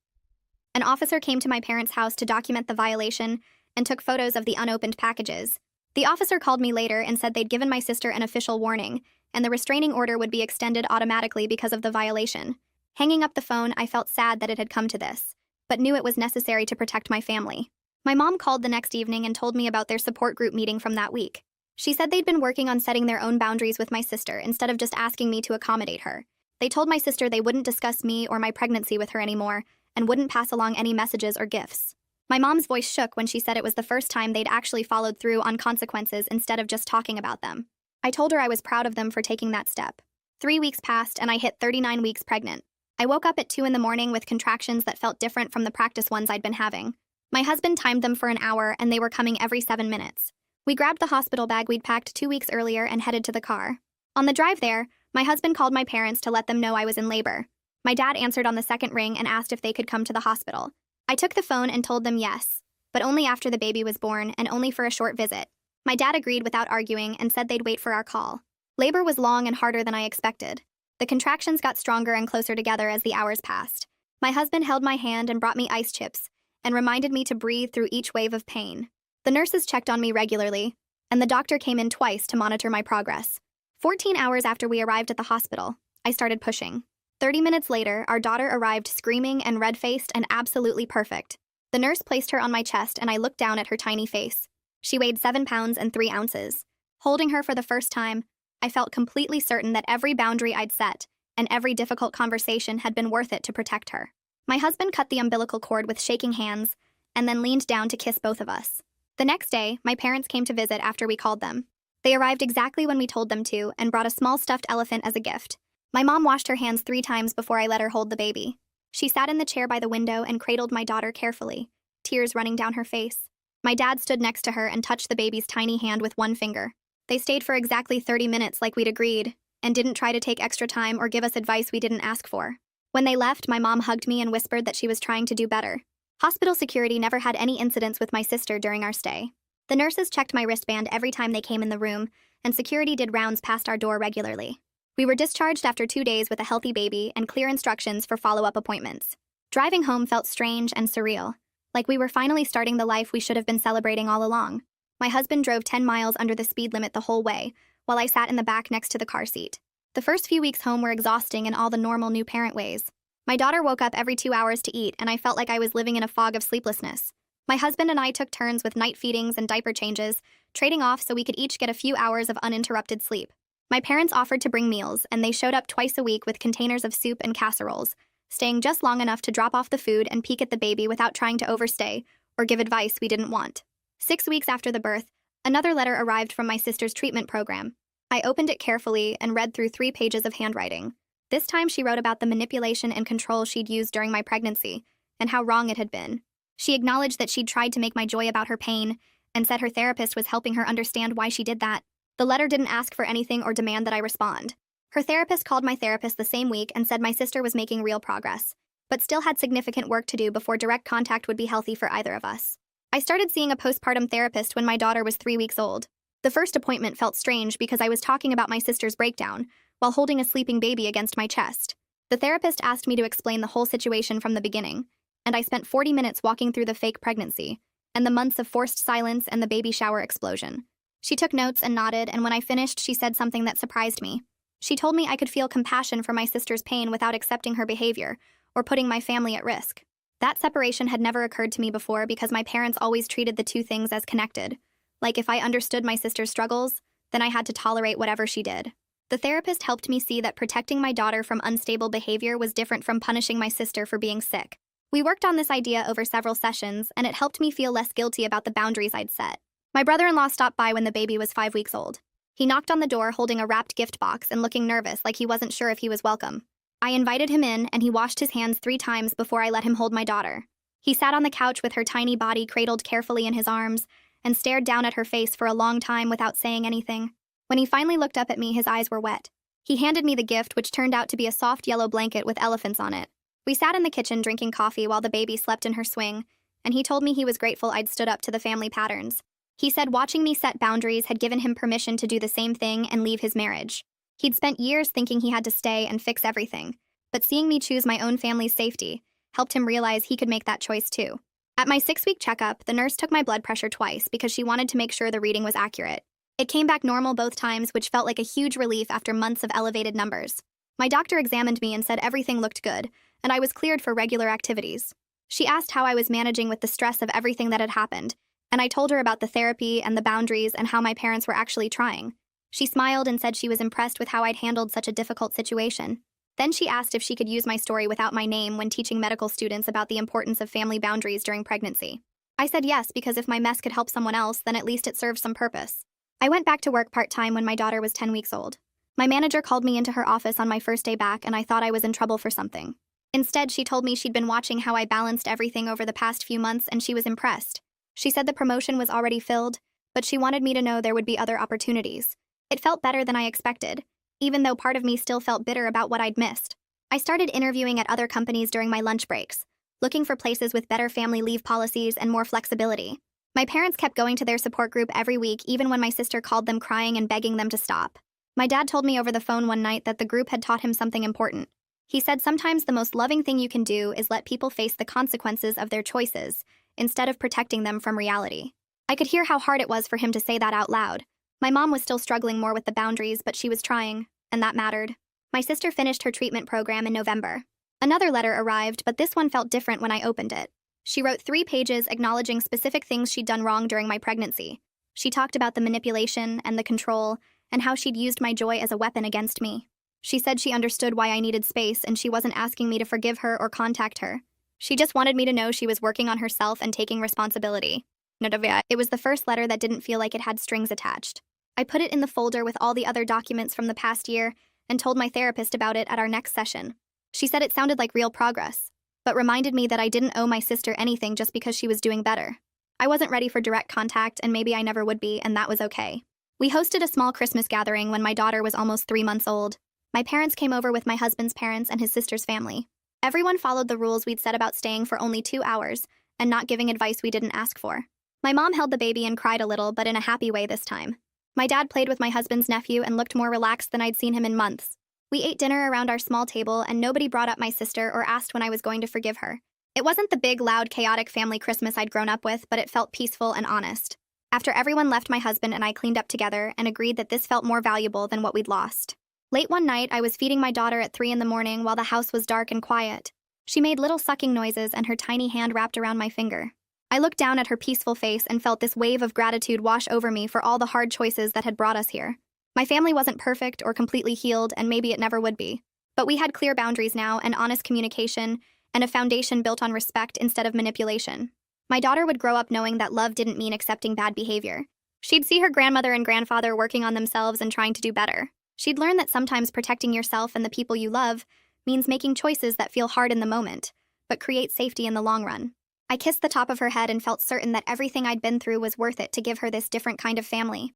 An officer came to my parents' house to document the violation and took photos of the unopened packages. The officer called me later and said they'd given my sister an official warning, and the restraining order would be extended automatically because of the violation. Hanging up the phone, I felt sad that it had come to this, but knew it was necessary to protect my family. My mom called the next evening and told me about their support group meeting from that week. She said they'd been working on setting their own boundaries with my sister instead of just asking me to accommodate her. They told my sister they wouldn't discuss me or my pregnancy with her anymore, and wouldn't pass along any messages or gifts. My mom's voice shook when she said it was the first time they'd actually followed through on consequences instead of just talking about them. I told her I was proud of them for taking that step. 3 weeks passed and I hit 39 weeks pregnant. I woke up at 2 in the morning with contractions that felt different from the practice ones I'd been having. My husband timed them for an hour and they were coming every 7 minutes. We grabbed the hospital bag we'd packed 2 weeks earlier and headed to the car. On the drive there, my husband called my parents to let them know I was in labor. My dad answered on the second ring and asked if they could come to the hospital. I took the phone and told them yes, but only after the baby was born and only for a short visit. My dad agreed without arguing and said they'd wait for our call. Labor was long and harder than I expected. The contractions got stronger and closer together as the hours passed. My husband held my hand and brought me ice chips and reminded me to breathe through each wave of pain. The nurses checked on me regularly, and the doctor came in twice to monitor my progress. 14 hours after we arrived at the hospital, I started pushing. 30 minutes later, our daughter arrived screaming and red-faced and absolutely perfect. The nurse placed her on my chest and I looked down at her tiny face. She weighed 7 pounds and 3 ounces. Holding her for the first time, I felt completely certain that every boundary I'd set and every difficult conversation had been worth it to protect her. My husband cut the umbilical cord with shaking hands and then leaned down to kiss both of us. The next day, my parents came to visit after we called them. They arrived exactly when we told them to and brought a small stuffed elephant as a gift. My mom washed her hands 3 times before I let her hold the baby. She sat in the chair by the window and cradled my daughter carefully, tears running down her face. My dad stood next to her and touched the baby's tiny hand with one finger. They stayed for exactly 30 minutes like we'd agreed, and didn't try to take extra time or give us advice we didn't ask for. When they left, my mom hugged me and whispered that she was trying to do better. Hospital security never had any incidents with my sister during our stay. The nurses checked my wristband every time they came in the room, and security did rounds past our door regularly. We were discharged after 2 days with a healthy baby and clear instructions for follow-up appointments. Driving home felt strange and surreal, like we were finally starting the life we should have been celebrating all along. My husband drove 10 miles under the speed limit the whole way, while I sat in the back next to the car seat. The first few weeks home were exhausting in all the normal new parent ways. My daughter woke up every 2 hours to eat, and I felt like I was living in a fog of sleeplessness. My husband and I took turns with night feedings and diaper changes, trading off so we could each get a few hours of uninterrupted sleep. My parents offered to bring meals, and they showed up twice a week with containers of soup and casseroles, staying just long enough to drop off the food and peek at the baby without trying to overstay or give advice we didn't want. 6 weeks after the birth, another letter arrived from my sister's treatment program. I opened it carefully and read through 3 pages of handwriting. This time she wrote about the manipulation and control she'd used during my pregnancy and how wrong it had been. She acknowledged that she'd tried to make my joy about her pain and said her therapist was helping her understand why she did that. The letter didn't ask for anything or demand that I respond. Her therapist called my therapist the same week and said my sister was making real progress, but still had significant work to do before direct contact would be healthy for either of us. I started seeing a postpartum therapist when my daughter was 3 weeks old. The first appointment felt strange because I was talking about my sister's breakdown while holding a sleeping baby against my chest. The therapist asked me to explain the whole situation from the beginning, and I spent 40 minutes walking through the fake pregnancy and the months of forced silence and the baby shower explosion. She took notes and nodded, and when I finished, she said something that surprised me. She told me I could feel compassion for my sister's pain without accepting her behavior or putting my family at risk. That separation had never occurred to me before because my parents always treated the two things as connected. Like if I understood my sister's struggles, then I had to tolerate whatever she did. The therapist helped me see that protecting my daughter from unstable behavior was different from punishing my sister for being sick. We worked on this idea over several sessions, and it helped me feel less guilty about the boundaries I'd set. My brother-in-law stopped by when the baby was 5 weeks old. He knocked on the door holding a wrapped gift box and looking nervous like he wasn't sure if he was welcome. I invited him in, and he washed his hands 3 times before I let him hold my daughter. He sat on the couch with her tiny body cradled carefully in his arms and stared down at her face for a long time without saying anything. When he finally looked up at me, his eyes were wet. He handed me the gift, which turned out to be a soft yellow blanket with elephants on it. We sat in the kitchen drinking coffee while the baby slept in her swing, and he told me he was grateful I'd stood up to the family patterns. He said watching me set boundaries had given him permission to do the same thing and leave his marriage. He'd spent years thinking he had to stay and fix everything, but seeing me choose my own family's safety helped him realize he could make that choice too. At my 6-week checkup, the nurse took my blood pressure twice because she wanted to make sure the reading was accurate. It came back normal both times, which felt like a huge relief after months of elevated numbers. My doctor examined me and said everything looked good, and I was cleared for regular activities. She asked how I was managing with the stress of everything that had happened, and I told her about the therapy and the boundaries and how my parents were actually trying. She smiled and said she was impressed with how I'd handled such a difficult situation. Then she asked if she could use my story without my name when teaching medical students about the importance of family boundaries during pregnancy. I said yes because if my mess could help someone else, then at least it served some purpose. I went back to work part-time when my daughter was 10 weeks old. My manager called me into her office on my first day back and I thought I was in trouble for something. Instead, she told me she'd been watching how I balanced everything over the past few months and she was impressed. She said the promotion was already filled, but she wanted me to know there would be other opportunities. It felt better than I expected, even though part of me still felt bitter about what I'd missed. I started interviewing at other companies during my lunch breaks, looking for places with better family leave policies and more flexibility. My parents kept going to their support group every week, even when my sister called them crying and begging them to stop. My dad told me over the phone one night that the group had taught him something important. He said sometimes the most loving thing you can do is let people face the consequences of their choices, instead of protecting them from reality. I could hear how hard it was for him to say that out loud. My mom was still struggling more with the boundaries, but she was trying, and that mattered. My sister finished her treatment program in November. Another letter arrived, but this one felt different when I opened it. She wrote 3 pages acknowledging specific things she'd done wrong during my pregnancy. She talked about the manipulation and the control, and how she'd used my joy as a weapon against me. She said she understood why I needed space and she wasn't asking me to forgive her or contact her. She just wanted me to know she was working on herself and taking responsibility. It was the first letter that didn't feel like it had strings attached. I put it in the folder with all the other documents from the past year and told my therapist about it at our next session. She said it sounded like real progress, but reminded me that I didn't owe my sister anything just because she was doing better. I wasn't ready for direct contact and maybe I never would be, and that was okay. We hosted a small Christmas gathering when my daughter was almost 3 months old. My parents came over with my husband's parents and his sister's family. Everyone followed the rules we'd set about staying for only 2 hours and not giving advice we didn't ask for. My mom held the baby and cried a little, but in a happy way this time. My dad played with my husband's nephew and looked more relaxed than I'd seen him in months. We ate dinner around our small table and nobody brought up my sister or asked when I was going to forgive her. It wasn't the big, loud, chaotic family Christmas I'd grown up with, but it felt peaceful and honest. After everyone left, my husband and I cleaned up together and agreed that this felt more valuable than what we'd lost. Late one night, I was feeding my daughter at 3 in the morning while the house was dark and quiet. She made little sucking noises and her tiny hand wrapped around my finger. I looked down at her peaceful face and felt this wave of gratitude wash over me for all the hard choices that had brought us here. My family wasn't perfect or completely healed, and maybe it never would be. But we had clear boundaries now and honest communication and a foundation built on respect instead of manipulation. My daughter would grow up knowing that love didn't mean accepting bad behavior. She'd see her grandmother and grandfather working on themselves and trying to do better. She'd learn that sometimes protecting yourself and the people you love means making choices that feel hard in the moment, but create safety in the long run. I kissed the top of her head and felt certain that everything I'd been through was worth it to give her this different kind of family.